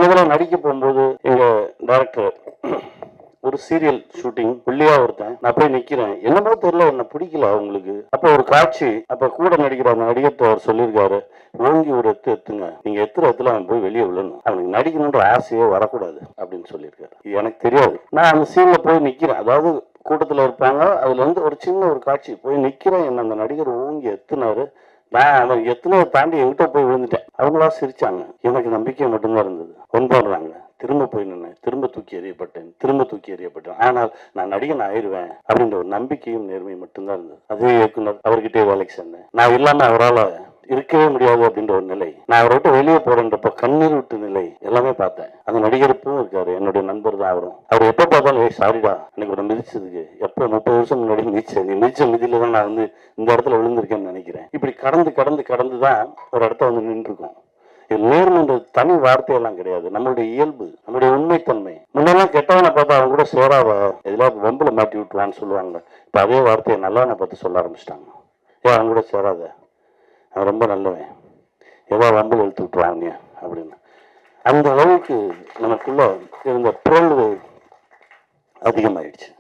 முதல்ல நடிக்க போகும்போது எங்க டைரக்டர் ஒரு சீரியல் ஷூட்டிங் புள்ளியா ஒருத்தன் நான் போய் நிக்கிறேன், என்னமோ தெரியல என்ன பிடிக்கல அவங்களுக்கு. அப்ப ஒரு காட்சி, அப்ப கூட நடிக்கிற அந்த நடிகர் அவர் சொல்லியிருக்காரு, ஓங்கி ஒரு எத்து எத்துங்க, நீங்க எத்துற எத்துல அவன் போய் வெளியே விழணும், அவனுக்கு நடிக்கணுன்ற ஆசையே வரக்கூடாது அப்படின்னு சொல்லியிருக்காரு. எனக்கு தெரியாது, நான் அந்த சீன்ல போய் நிக்கிறேன், அதாவது கூட்டத்துல இருப்பாங்க, அதுல இருந்து ஒரு சின்ன ஒரு காட்சி போய் நிக்கிறேன், என்ன அந்த நடிகர் ஓங்கி எத்துனாரு, நான் அவன் எத்தனை தாண்டி எங்கிட்ட போய் விழுந்துட்டேன். அவங்களா சிரிச்சாங்க, எனக்கு நம்பிக்கை மட்டும்தான் இருந்தது. கொண்டாடுறாங்க, திரும்ப போய் நின்று திரும்ப தூக்கி எறியப்பட்டேன், திரும்ப தூக்கி எறியப்பட்டேன். ஆனால் நான் நடிகன் ஆயிடுவேன் அப்படின்ற ஒரு நம்பிக்கையும் நேர்மையும் மட்டும்தான் இருந்தது. அதே இயக்குனர் அவர்கிட்டே வேலைக்கு சேர்ந்தேன். நான் இல்லாம அவரால் இருக்கவே முடியாது அப்படின்ற ஒரு நிலை, நான் அவரை விட்டு வெளியே போறேன்றப்ப கண்ணீர் விட்டு நிலை எல்லாமே பார்த்தேன். அந்த நடிகருப்பும் இருக்காரு, என்னுடைய நண்பர் தான் அவரும். அவர் எப்ப பார்த்தாலும் சாரிடா எனக்கு ஒரு மிதிச்சதுக்கு, எப்போ 30 வருஷம் முன்னாடி மிதிச்சேன், நீ மிதிச்ச மிதியில தான் நான் வந்து இந்த இடத்துல விழுந்திருக்கேன்னு நினைக்கிறேன். இப்படி கடந்து கடந்து கடந்து தான் ஒரு இடத்த வந்து நின்றுருக்கோம். இது நேர்மன்ற தனி வார்த்தையெல்லாம் கிடையாது, நம்மளுடைய இயல்பு, நம்மளுடைய உண்மைத்தன்மை. முன்னெல்லாம் கெட்டவனை பார்த்தா அவங்க கூட சேராத, எதிலாவது வம்புல மாட்டி விட்டுருவான்னு சொல்லுவாங்க. இப்போ அதே வார்த்தையை நல்லவனை பார்த்து சொல்ல ஆரம்பிச்சிட்டாங்க. ஏன் அவங்க கூட சேராத, அவன் ரொம்ப நல்லவன், ஏதோ வம்புல இழுத்து விட்டுருவாங்க அப்படின்னு. அந்த அளவுக்கு நமக்குள்ள இருந்த புரள்வு அதிகமாயிடுச்சு.